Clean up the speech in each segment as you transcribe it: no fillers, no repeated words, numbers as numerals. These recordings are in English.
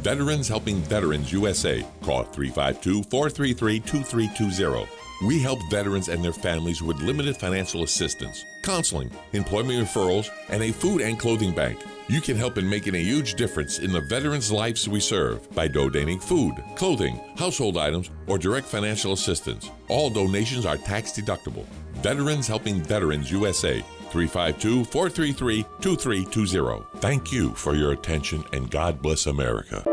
Veterans Helping Veterans USA. Call 352-433-2320. We help veterans and their families with limited financial assistance, counseling, employment referrals, and a food and clothing bank. You can help in making a huge difference in the veterans' lives we serve by donating food, clothing, household items, or direct financial assistance. All donations are tax deductible. Veterans Helping Veterans USA. 352-433-2320. Thank you for your attention, and God bless America.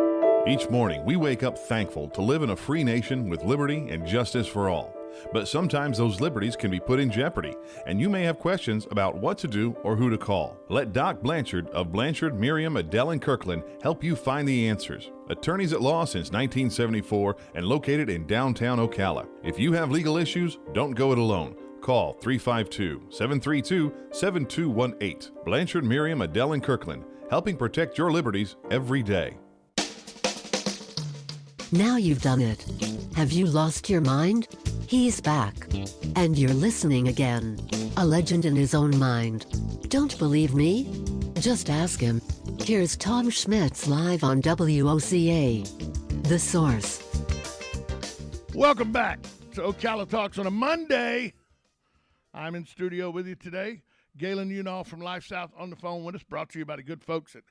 Each morning, we wake up thankful to live in a free nation with liberty and justice for all. But sometimes those liberties can be put in jeopardy, and you may have questions about what to do or who to call. Let Doc Blanchard of Blanchard, Miriam, Adele, and Kirkland help you find the answers. Attorneys at law since 1974 and located in downtown Ocala. If you have legal issues, don't go it alone. Call 352-732-7218. Blanchard, Miriam, Adele, and Kirkland, helping protect your liberties every day. Now you've done it. Have you lost your mind? He's back. And you're listening again. A legend in his own mind. Don't believe me? Just ask him. Here's Tom Schmitz live on WOCA. The Source. Welcome back to Ocala Talks on a Monday. I'm in studio with you today. Galen Unall from Life South on the phone with us, brought to you by the good folks at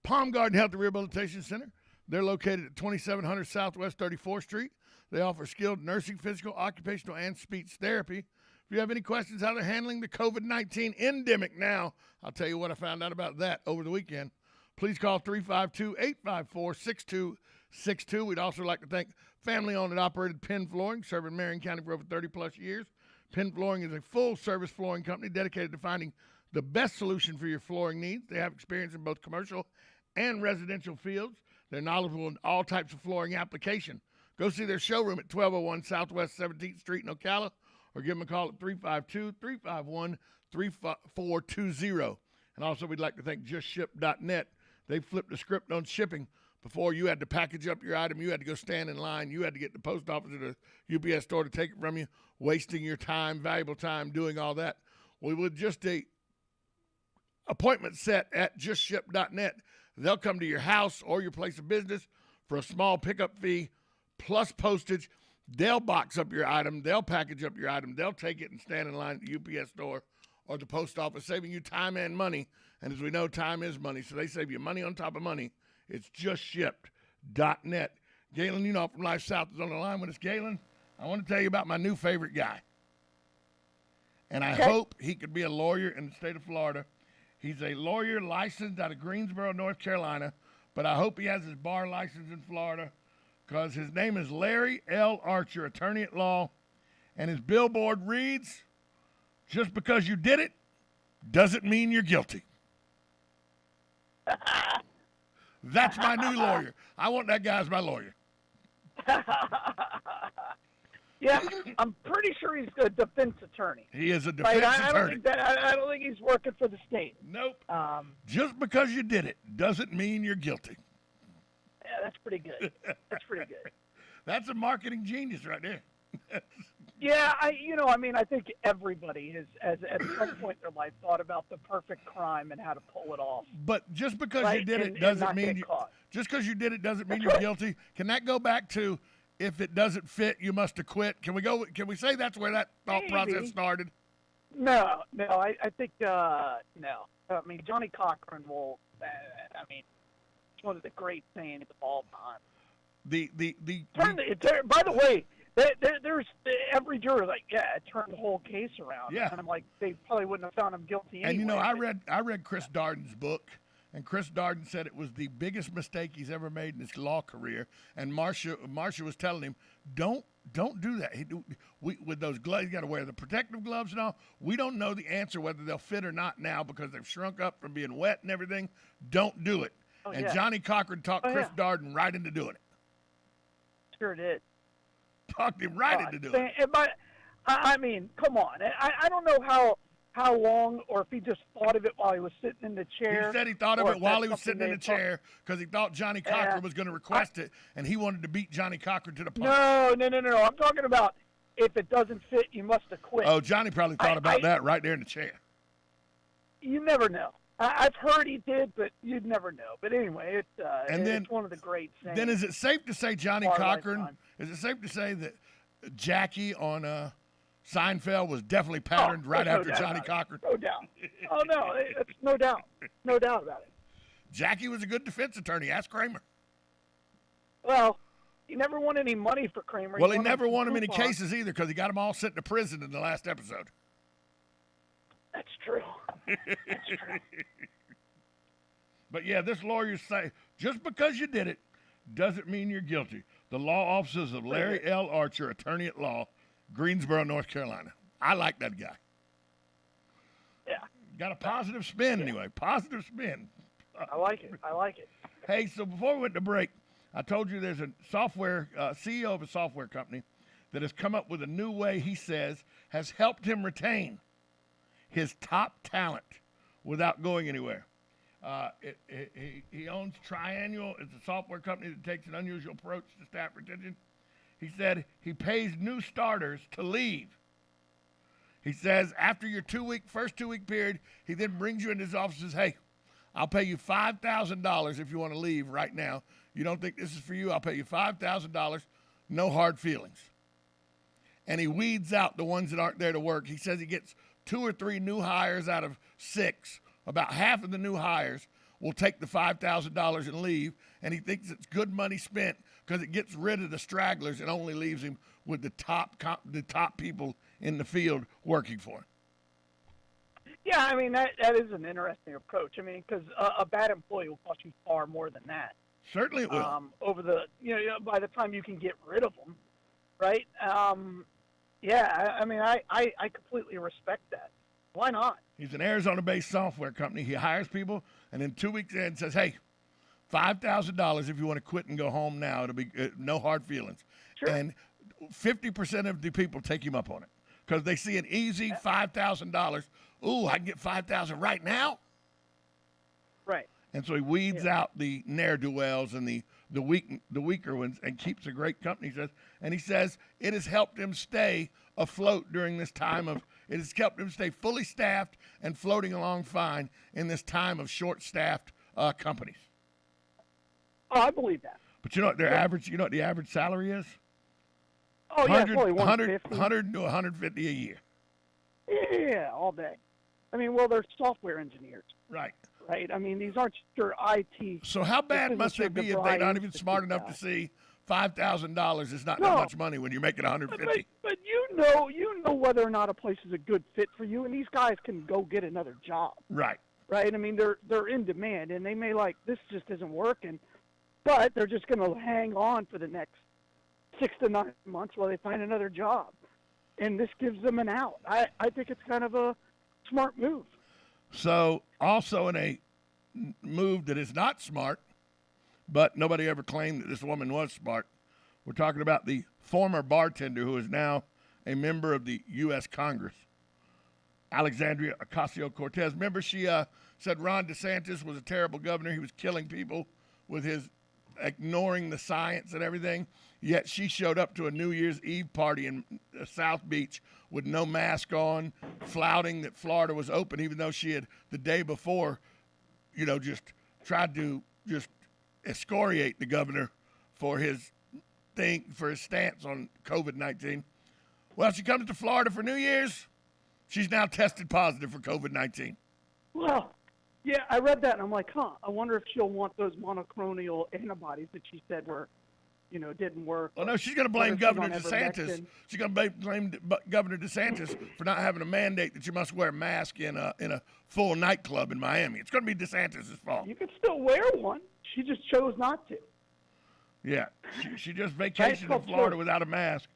Palm Garden Health and Rehabilitation Center. They're located at 2700 Southwest 34th Street. They offer skilled nursing, physical, occupational, and speech therapy. If you have any questions how they're handling the COVID-19 endemic now, I'll tell you what I found out about that over the weekend. Please call 352-854-6262. We'd also like to thank family-owned and operated Penn Flooring, serving Marion County for over 30-plus years. Penn Flooring is a full-service flooring company dedicated to finding the best solution for your flooring needs. They have experience in both commercial and residential fields. They're knowledgeable in all types of flooring application. Go see their showroom at 1201 Southwest 17th Street in Ocala, or give them a call at 352-351-3420. And also, we'd like to thank JustShip.net. They flipped the script on shipping. Before, you had to package up your item. You had to go stand in line. You had to get the post office or the UPS store to take it from you, wasting your time, valuable time, doing all that. Well, with just a appointment set at JustShip.net, they'll come to your house or your place of business for a small pickup fee plus postage. They'll box up your item. They'll package up your item. They'll take it and stand in line at the UPS store or the post office, saving you time and money. And as we know, time is money, so they save you money on top of money. It's JustShipped.net. Galen, you know, from Life South is on the line with us. Galen, I want to tell you about my new favorite guy. And I hope he could be a lawyer in the state of Florida. He's a lawyer licensed out of Greensboro, North Carolina, but I hope he has his bar license in Florida, because his name is Larry L. Archer, attorney at law, and his billboard reads, "Just because you did it doesn't mean you're guilty." That's my new lawyer. I want that guy as my lawyer. Yeah, I'm pretty sure he's a defense attorney. He is a defense attorney. I don't think he's working for the state. Nope. Just because you did it doesn't mean you're guilty. Yeah, that's pretty good. That's pretty good. That's a marketing genius right there. Yeah, I think everybody has at some point in their life thought about the perfect crime and how to pull it off. But just because you did it doesn't mean you're guilty. Can that go back to, if it doesn't fit, you must have quit? Can we say that's where that thought process started? No, I think no. I mean, Johnny Cochran will. It's one of the great sayings of all time. By the way, there's every juror like, yeah, it turned the whole case around. Yeah. And I'm like, they probably wouldn't have found him guilty anyway. And I read Chris Darden's book, and Chris Darden said it was the biggest mistake he's ever made in his law career. And Marcia was telling him, don't do that. With those gloves, you got to wear the protective gloves and all. We don't know the answer whether they'll fit or not now because they've shrunk up from being wet and everything. Don't do it. Oh, and yeah. Johnny Cochran talked Chris Darden right into doing it. Sure did. Talked him right into doing it. I mean, come on. I don't know how long, or if he just thought of it while he was sitting in the chair. He said he thought of it while he was sitting in the chair because he thought Johnny Cochran was going to request it, and he wanted to beat Johnny Cochran to the punch. No. I'm talking about if it doesn't fit, you must have quit. Oh, Johnny probably thought about that right there in the chair. You never know. I've heard he did, but you'd never know. But anyway, it's one of the great sayings. Then is it safe to say Johnny Our Cochran? lifetime. Is it safe to say that Jackie on Seinfeld was definitely patterned right there's no after doubt Johnny about it. Cochran? No doubt. Oh no, it's no doubt about it. Jackie was a good defense attorney. Ask Kramer. Well, he never won any money for Kramer. Well, he won never some won him any coupons. cases either because he got them all sent to prison in the last episode. That's true. That's true. But yeah, this lawyers say just because you did it doesn't mean you're guilty. The law offices of Larry L. Archer, attorney at law, Greensboro, North Carolina. I like that guy. Yeah, Got a positive spin anyway. Positive spin. I like it. Hey, so before we went to break, I told you there's a software CEO of a software company that has come up with a new way, he says, has helped him retain his top talent without going anywhere. He owns Triannual. It's a software company that takes an unusual approach to staff retention. He said he pays new starters to leave. He says after your first 2 week period, he then brings you into his office and says, hey, I'll pay you $5,000 if you want to leave right now. You don't think this is for you? I'll pay you $5,000. No hard feelings. And he weeds out the ones that aren't there to work. He says he gets 2 or 3 new hires out of 6. About half of the new hires will take the $5,000 and leave, and he thinks it's good money spent because it gets rid of the stragglers and only leaves him with the top people in the field working for him. Yeah, I mean that is an interesting approach. I mean, because a bad employee will cost you far more than that. Certainly it will. Over the by the time you can get rid of them, right? Yeah, I mean I completely respect that. Why not? He's an Arizona-based software company. He hires people, and then 2 weeks in says, hey, $5,000 if you want to quit and go home now. It'll be no hard feelings. Sure. And 50% of the people take him up on it because they see an easy $5,000. Ooh, I can get $5,000 right now? Right. And so he weeds out the ne'er-do-wells and the weaker ones and keeps a great company, he says. And he says it has helped him stay afloat during this time it has helped him stay fully staffed and floating along fine in this time of short-staffed companies. Oh, I believe that. But you know what their average? You know what the average salary is? Oh, yeah, 100, probably 100 150. to 150 a year. Yeah, all day. I mean, well, they're software engineers, Right. right? I mean, these aren't your IT. So how bad This must they isn't be your if they're not DeVry even smart enough to see $5,000 is not that No. much money when you're making 150? But you know whether or not a place is a good fit for you, and these guys can go get another job, Right. right? I mean, they're in demand, and they may this just isn't working, but they're just going to hang on for the next 6 to 9 months while they find another job, and this gives them an out. I think it's kind of a smart move. So also in a move that is not smart, but nobody ever claimed that this woman was smart, we're talking about the former bartender who is now a member of the U.S. Congress, Alexandria Ocasio-Cortez. Remember she said Ron DeSantis was a terrible governor. He was killing people with his ignoring the science and everything. Yet she showed up to a New Year's Eve party in South Beach with no mask on, flouting that Florida was open, even though she had the day before, just tried to just excoriate the governor for his stance on COVID-19. Well, she comes to Florida for New Year's. She's now tested positive for COVID-19. Well, yeah, I read that, and I'm like, I wonder if she'll want those monoclonal antibodies that she said didn't work. Well, no, she's going to blame Whether she's Governor on DeSantis. ivermectin. She's going to blame Governor DeSantis for not having a mandate that you must wear a mask in a full nightclub in Miami. It's going to be DeSantis' fault. You could still wear one. She just chose not to. Yeah, she just vacationed in Florida without a mask,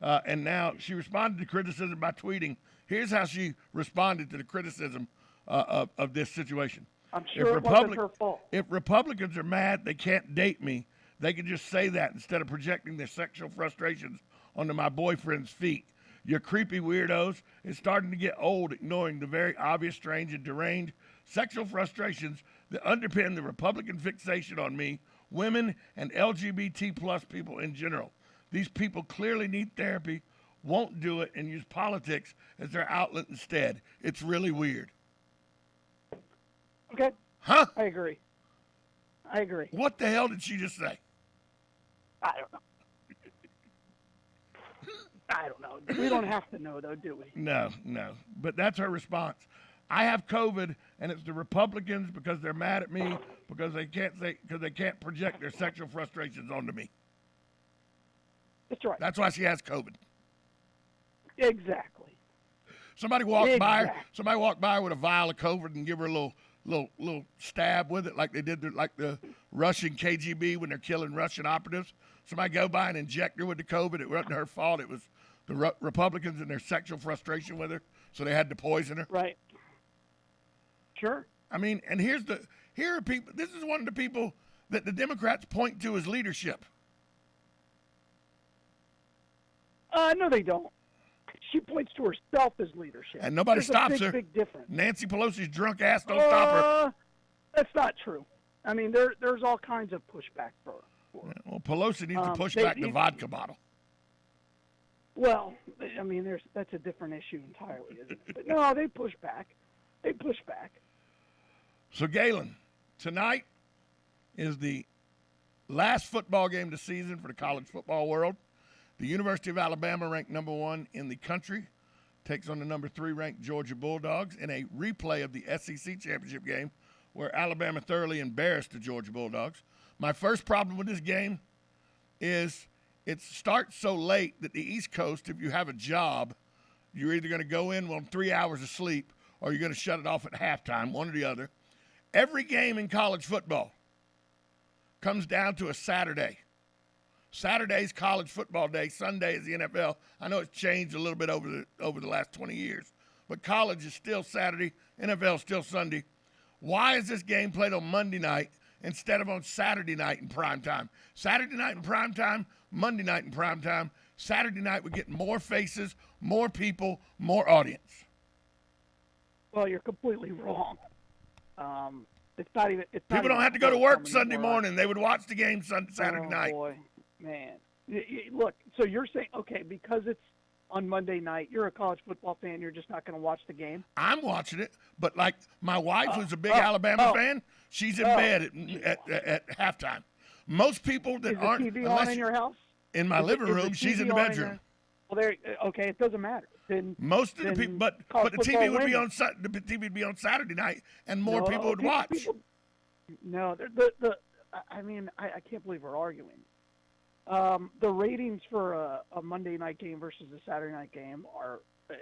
and now she responded to criticism by tweeting. Here's how she responded to the criticism of this situation. I'm sure it wasn't her fault. If Republicans are mad they can't date me, they can just say that instead of projecting their sexual frustrations onto my boyfriend's feet. You creepy weirdos. It's starting to get old ignoring the very obvious, strange, and deranged sexual frustrations that underpin the Republican fixation on me, women, and LGBT plus people in general. These people clearly need therapy, won't do it, and use politics as their outlet instead. It's really weird. Okay. Huh? I agree. What the hell did she just say? I don't know. I don't know. We don't have to know, though, do we? No. But that's her response. I have COVID, and it's the Republicans because they're mad at me because they can't project their sexual frustrations onto me. That's right. That's why she has COVID. Exactly. Somebody walked by her with a vial of COVID and give her a little stab with it, like they did like the Russian KGB when they're killing Russian operatives. Somebody go by and inject her with the COVID. It wasn't her fault. It was the Republicans and their sexual frustration with her, so they had to poison her. Right. Sure. I mean, and here are people. This is one of the people that the Democrats point to as leadership. No, they don't. She points to herself as leadership. And nobody stops her. Big difference. Nancy Pelosi's drunk ass don't stop her. That's not true. I mean, there's all kinds of pushback for her. Well, Pelosi needs to push back the vodka bottle. Well, I mean, that's a different issue entirely, isn't it? But no, they push back. So, Galen, tonight is the last football game of the season for the college football world. The University of Alabama, ranked number 1 in the country, takes on the number 3 ranked Georgia Bulldogs in a replay of the SEC championship game where Alabama thoroughly embarrassed the Georgia Bulldogs. My first problem with this game is it starts so late that the East Coast, if you have a job, you're either going to go in on 3 hours of sleep or you're going to shut it off at halftime, one or the other. Every game in college football comes down to a Saturday. Saturday's college football day. Sunday is the NFL. I know it's changed a little bit over the last 20 years, but college is still Saturday. NFL is still Sunday. Why is this game played on Monday night instead of on Saturday night in prime time? Saturday night in prime time, Monday night in prime time. Saturday night, we're getting more faces, more people, more audience. Well, you're completely wrong. It's not even. People don't have to go to work Sunday morning. They would watch the game Saturday night. Boy, man. Look, so you're saying, okay, because it's on Monday night, you're a college football fan, you're just not going to watch the game? I'm watching it, but like my wife, who's a big Alabama fan, she's in bed at halftime. Most people that aren't. Is the TV on in your house? In my living room, she's in the bedroom. Well, okay, it doesn't matter. Then most of the people, but the TV would be on Saturday night, and more people would watch. No, I mean, I can't believe we're arguing. The ratings for a Monday night game versus a Saturday night game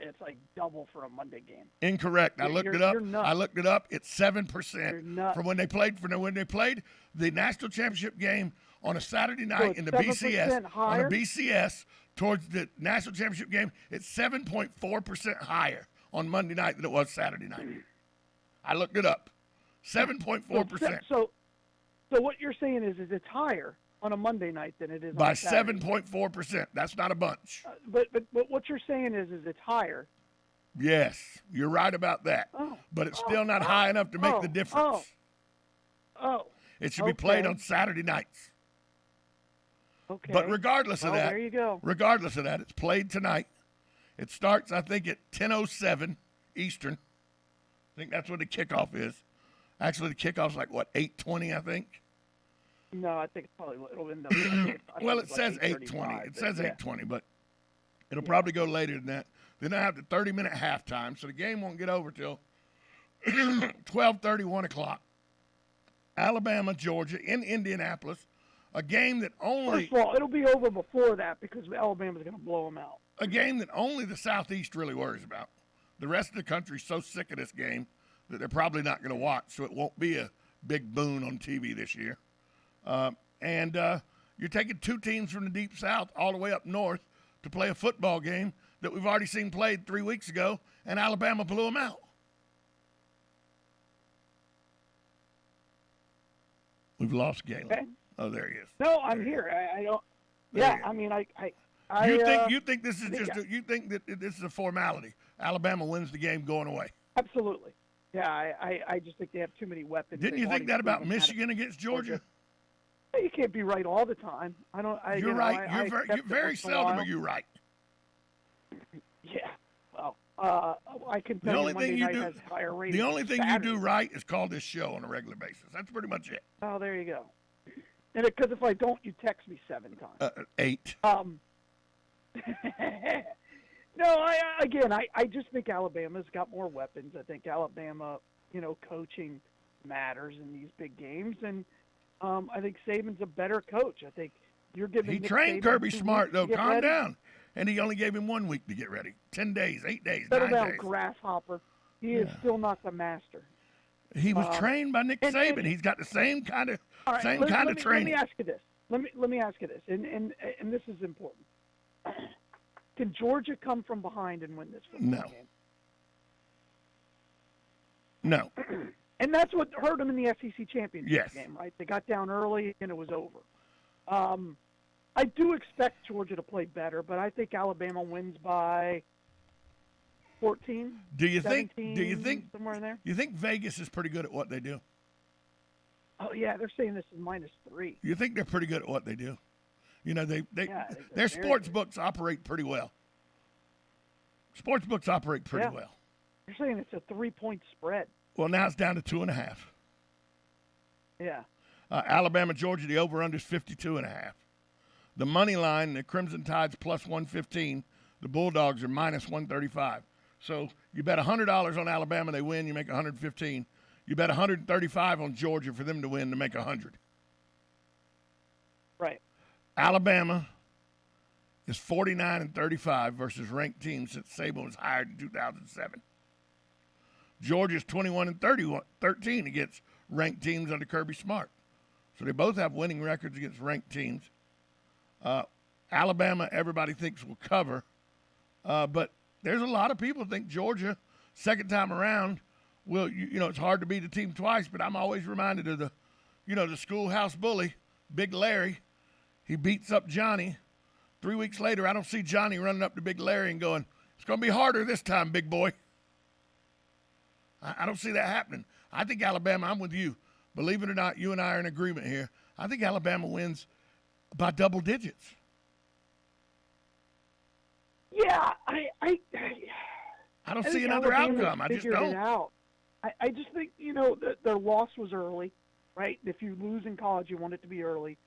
it's like double for a Monday game. Incorrect. I looked it up. You're nuts. I looked it up. It's 7% from when they played the national championship game on a Saturday night in the BCS. Higher? On a BCS towards the national championship game, it's 7.4% higher on Monday night than it was Saturday night. I looked it up. 7.4%. So what you're saying is it's higher on a Monday night than it is by on Saturday. 7.4%. That's not a bunch. But what you're saying is it's higher. Yes, you're right about that. But it's still not high enough to make the difference. It should be played on Saturday nights. Okay. But regardless of that, there you go. Regardless of that, it's played tonight. It starts, I think, at 10:07 Eastern. I think that's what the kickoff is. Actually, the kickoff's like, 8:20, I think? No, I think it'll end up. Well, it says 8:20. It says 8:20, but it'll probably go later than that. Then I have the 30-minute halftime, so the game won't get over till 12:30, 1 o'clock. Alabama, Georgia, in Indianapolis. A game that only... First of all, it'll be over before that because Alabama's going to blow them out. A game that only the Southeast really worries about. The rest of the country's so sick of this game that they're probably not going to watch, so it won't be a big boon on TV this year. And you're taking two teams from the Deep South all the way up north to play a football game that we've already seen played 3 weeks ago, and Alabama blew them out. We've lost Galen. Okay. Oh, there he is. No, I'm here. I don't. There I mean, You think this is just? You think that this is a formality? Alabama wins the game going away. Absolutely. Yeah, I just think they have too many weapons. Didn't you think that about Michigan against Georgia? You can't be right all the time. You're right. You're very seldom are you right. Yeah. Well, I can The tell only you Monday thing you night do, has higher ratings. the only thing you Saturday. do right is call this show on a regular basis. That's pretty much it. Oh, there you go. And because if I don't, you text me 7 times. 8. No, I just think Alabama's got more weapons. I think Alabama, coaching matters in these big games, and I think Saban's a better coach. I think you're giving. He Nick trained Saban Kirby 2 Smart weeks though. to get Calm ready. down. And he only gave him 1 week to get ready. 10 days, 8 days, Settle 9 down, days. grasshopper. He is still not the master. He was trained by Nick Saban. and- He's got the same kind of All right, training. let me ask you this. Let me ask you this, and this is important. Can Georgia come from behind and win this football No. game? No. And that's what hurt them in the SEC championship Yes. game, right? They got down early and it was over. I do expect Georgia to play better, but I think Alabama wins by 14. Do you 17, think somewhere in there? you think Vegas is pretty good at what they do? Oh yeah, they're saying this is -3. You think they're pretty good at what they do? You know, Yeah, I think they're their very sports good. books operate pretty well. Sports books operate pretty Yeah. well. They're saying it's a 3-point spread. Well, now it's down to 2.5. Yeah. Alabama, Georgia, the over/under is 52.5. The money line, the Crimson Tide's plus 115. The Bulldogs are minus 135. So you bet $100 on Alabama, they win, you make 115. You bet 135 on Georgia for them to win to make 100. Right. Alabama is 49-35 versus ranked teams since Saban was hired in 2007. Georgia's 21-13 against ranked teams under Kirby Smart. So they both have winning records against ranked teams. Alabama, everybody thinks will cover, but there's a lot of people think Georgia, second time around, will. It's hard to beat a team twice, but I'm always reminded of the schoolhouse bully, Big Larry. He beats up Johnny. 3 weeks later, I don't see Johnny running up to Big Larry and going, "It's going to be harder this time, big boy." I don't see that happening. I think Alabama, I'm with you. Believe it or not, you and I are in agreement here. I think Alabama wins by double digits. Yeah, I don't I see think another Alabama's outcome. I just figured don't. it out. I just think their loss was early, right? If you lose in college, you want it to be early.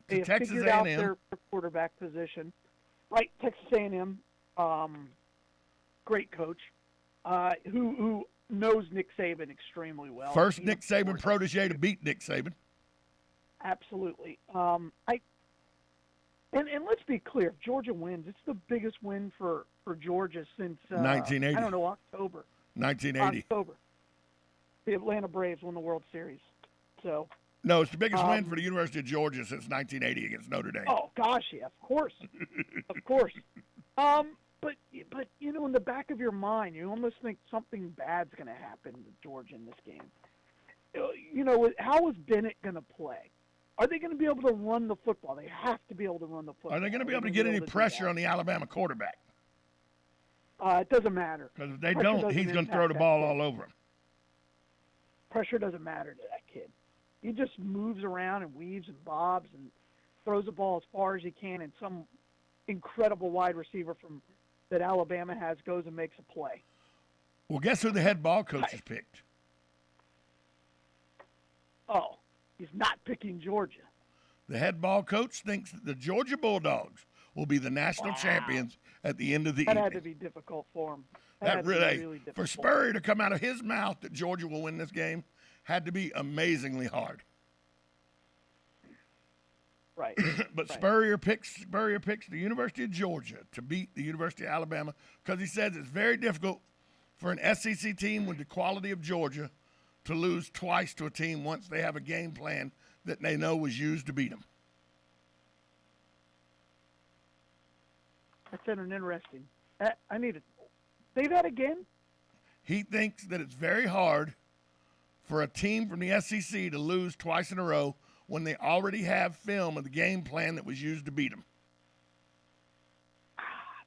They have Texas figured out A&M. their quarterback position, right? Texas A&M, great coach, who knows Nick Saban extremely well. First He Nick knows Saban Georgia. protege to beat Nick Saban. Absolutely. And let's be clear, if Georgia wins, it's the biggest win for Georgia since 1980. I don't know, October. 1980. October. The Atlanta Braves won the World Series. So. No, it's the biggest win for the University of Georgia since 1980 against Notre Dame. Oh gosh, yeah, of course, of course. But in the back of your mind, you almost think something bad's going to happen to Georgia in this game. How is Bennett going to play? Are they going to be able to run the football? They have to be able to run the football. Are they going to be able to get any pressure on the Alabama quarterback? It doesn't matter. Because if they Pressure don't, doesn't he's going to impact throw the that ball kid. all over him. Pressure doesn't matter to that kid. He just moves around and weaves and bobs and throws the ball as far as he can, and some incredible wide receiver that Alabama has goes and makes a play. Well, guess who the head ball coach has picked? Oh, he's not picking Georgia. The head ball coach thinks that the Georgia Bulldogs will be the national champions at the end of the That evening. had to be difficult for him. That really, difficult. for Spurrier to come out of his mouth that Georgia will win this game had to be amazingly hard. Right. But right. Spurrier picks the University of Georgia to beat the University of Alabama because he says it's very difficult for an SEC team with the quality of Georgia to lose twice to a team once they have a game plan that they know was used to beat them. That's interesting. I need to say that again. He thinks that it's very hard for a team from the SEC to lose twice in a row when they already have film of the game plan that was used to beat them.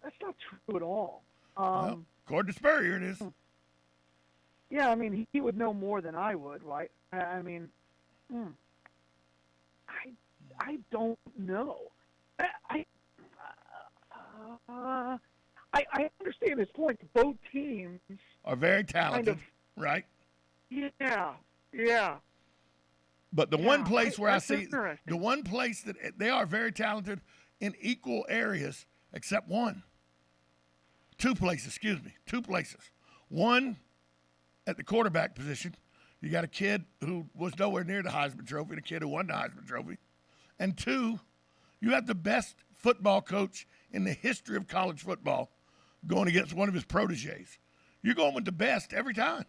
That's not true at all. Well, according to Spurrier, it is. Yeah, I mean, he would know more than I would, right? I mean, I don't know. I I understand his point. Both teams are very talented, right? Yeah. But the one place where I that's see interesting. the one place that they are very talented in equal areas, except one. Two places. One at the quarterback position. You got a kid who was nowhere near the Heisman Trophy and a kid who won the Heisman Trophy. And two, you have the best football coach in the history of college football going against one of his proteges. You're going with the best every time.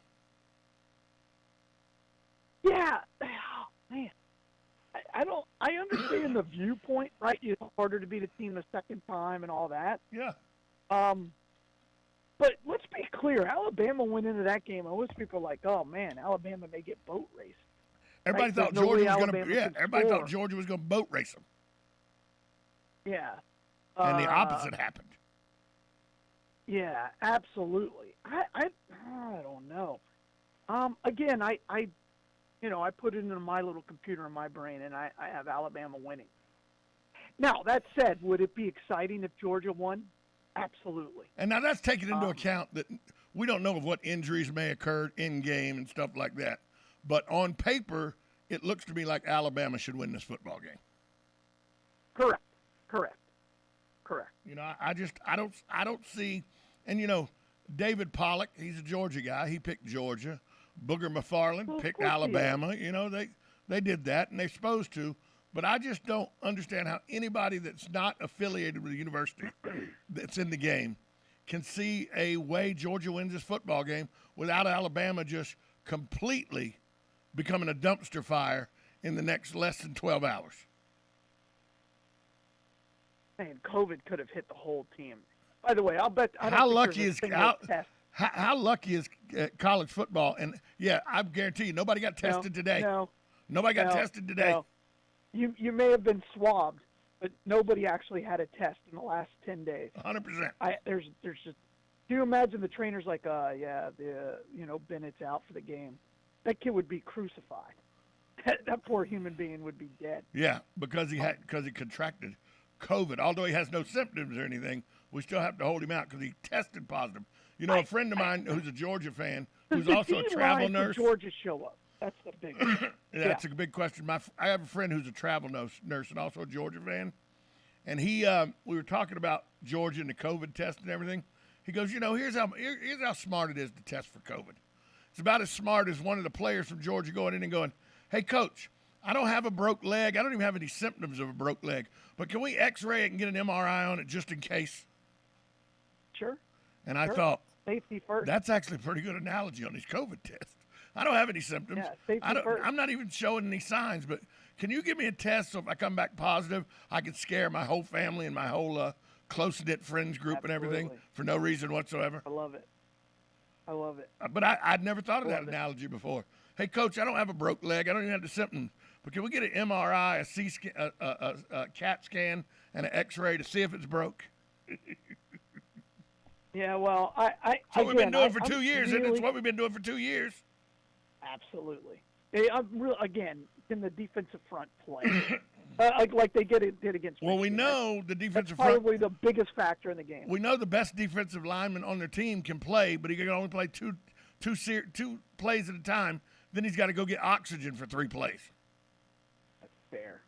Yeah. Oh, man. I understand the viewpoint, right? It's harder to beat a team the second time and all that. Yeah. But let's be clear. Alabama went into that game, and most people were like, oh, man, Alabama may get boat raced. Everybody Right? thought There's no Georgia way was going to. Alabama Yeah, can everybody score. thought Georgia was going to boat race them, Yeah. and the opposite happened. Yeah, absolutely. I don't know. Again, I put it into my little computer in my brain, and I have Alabama winning. Now, that said, would it be exciting if Georgia won? Absolutely. And now that's taking into account that we don't know of what injuries may occur in game and stuff like that. But on paper, it looks to me like Alabama should win this football game. Correct. You know, I don't see, and you know, David Pollock, he's a Georgia guy. He picked Georgia. Booger McFarland Well, of picked course he Alabama. You know, they did that, and they're supposed to. But I just don't understand how anybody that's not affiliated with the university that's in the game can see a way Georgia wins this football game without Alabama just completely becoming a dumpster fire in the next less than 12 hours. Man, COVID could have hit the whole team. By the way, I'll bet. How lucky is college football? And yeah, I guarantee you, nobody got tested today. Nobody got tested today. No. You may have been swabbed, but nobody actually had a test in the last 10 days. 100%. There's just. Do you imagine the trainer's like, Bennett's out for the game? That kid would be crucified. That poor human being would be dead. Yeah, because he contracted COVID. Although he has no symptoms or anything, we still have to hold him out because he tested positive. You know, a friend of mine who's a Georgia fan, who's also a travel nurse. Georgia show up. That's the big one. That's a big question. I have a friend who's a travel nurse and also a Georgia fan, and we were talking about Georgia and the COVID test and everything. He goes, you know, here's how smart it is to test for COVID. It's about as smart as one of the players from Georgia going in and going, hey, coach, I don't have a broke leg. I don't even have any symptoms of a broke leg. But can we X-ray it and get an MRI on it just in case? Sure. And I thought, safety first. That's actually a pretty good analogy on these COVID tests. I don't have any symptoms. Yeah, safety first. I'm not even showing any signs, but can you give me a test so if I come back positive, I can scare my whole family and my whole close-knit friends group and everything for no reason whatsoever? I love it. But I'd never thought of that analogy before. Hey, coach, I don't have a broke leg. I don't even have the symptoms. But can we get an MRI, a CAT scan, and an X-ray to see if it's broke? Yeah, well, That's what we've been doing for 2 years, and it's what we've been doing for 2 years. Absolutely. Again, can the defensive front play? like they did against Well, we Michigan. know the defensive That's front. probably the biggest factor in the game. We know the best defensive lineman on their team can play, but he can only play two plays at a time. Then he's got to go get oxygen for 3 plays. That's fair.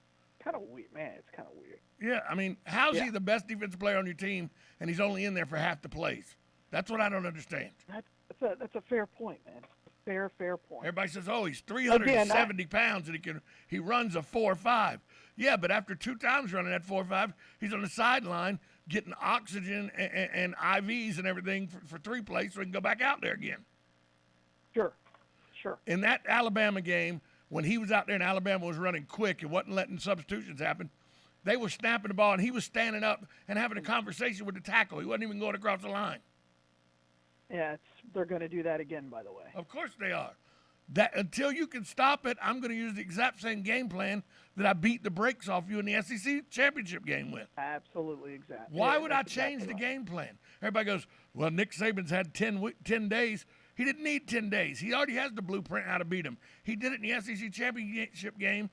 Kind of weird, man. It's kind of weird. Yeah, I mean, how's he the best defensive player on your team, and he's only in there for half the plays? That's what I don't understand. That's a fair point, man. Fair point. Everybody says, "Oh, he's 370 pounds and he runs a 4.5." Yeah, but after 2 times running that 4.5, he's on the sideline getting oxygen and IVs and everything for 3 plays, so he can go back out there again. Sure. In that Alabama game, when he was out there and Alabama was running quick and wasn't letting substitutions happen, they were snapping the ball and he was standing up and having a conversation with the tackle. He wasn't even going across the line. Yeah, they're going to do that again, by the way. Of course they are. That until you can stop it, I'm going to use the exact same game plan that I beat the brakes off you in the SEC championship game with. Absolutely, exactly. Why would I change the game plan? Everybody goes, well, Nick Saban's had 10 days. He didn't need 10 days. He already has the blueprint how to beat him. He did it in the SEC championship game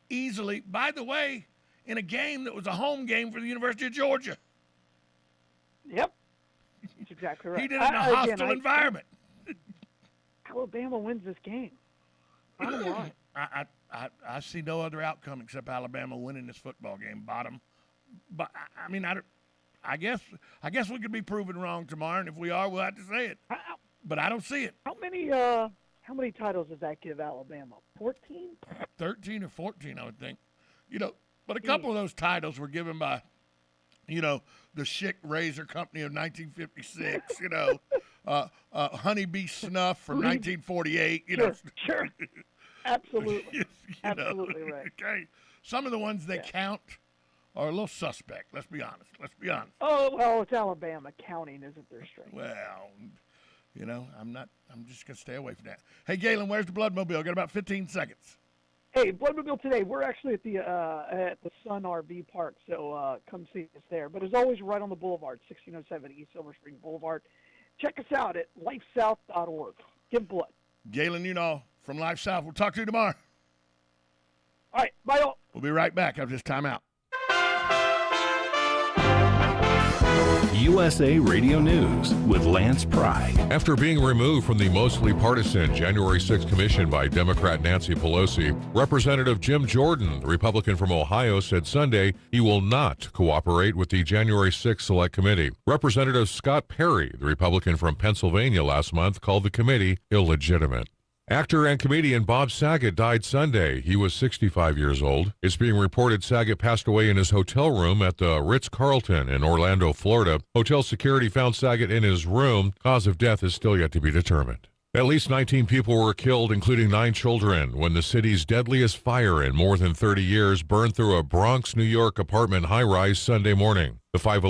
easily. By the way, in a game that was a home game for the University of Georgia. Yep. That's exactly right. He did it in a hostile environment. Alabama wins this game. Bottom line. I see no other outcome except Alabama winning this football game. Bottom. But I mean, I guess we could be proven wrong tomorrow, and if we are, we'll have to say it. But I don't see it. How many titles does that give Alabama? 14? 13 or 14, I would think. But a couple of those titles were given by, the Schick Razor Company of 1956. Honeybee Snuff from 1948. Sure. Absolutely. Absolutely right. Okay. Some of the ones they count are a little suspect. Let's be honest. Oh, well, it's Alabama. Counting isn't their strength. Well, I'm just going to stay away from that. Hey, Galen, where's the Bloodmobile? Got about 15 seconds. Hey, Bloodmobile today. We're actually at the Sun RV Park, so come see us there. But as always, right on the boulevard, 1607 East Silver Spring Boulevard. Check us out at lifesouth.org. Give blood. Galen, from Life South. We'll talk to you tomorrow. All right, bye all. We'll be right back after this timeout. USA Radio News with Lance Pry. After being removed from the mostly partisan January 6th commission by Democrat Nancy Pelosi, Representative Jim Jordan, the Republican from Ohio, said Sunday he will not cooperate with the January 6th Select Committee. Representative Scott Perry, the Republican from Pennsylvania, last month called the committee illegitimate. Actor and comedian Bob Saget died Sunday. He was 65 years old. It's being reported Saget passed away in his hotel room at the Ritz-Carlton in Orlando, Florida. Hotel security found Saget in his room. Cause of death is still yet to be determined. At least 19 people were killed, including 9 children, when the city's deadliest fire in more than 30 years burned through a Bronx, New York apartment high-rise Sunday morning. The 5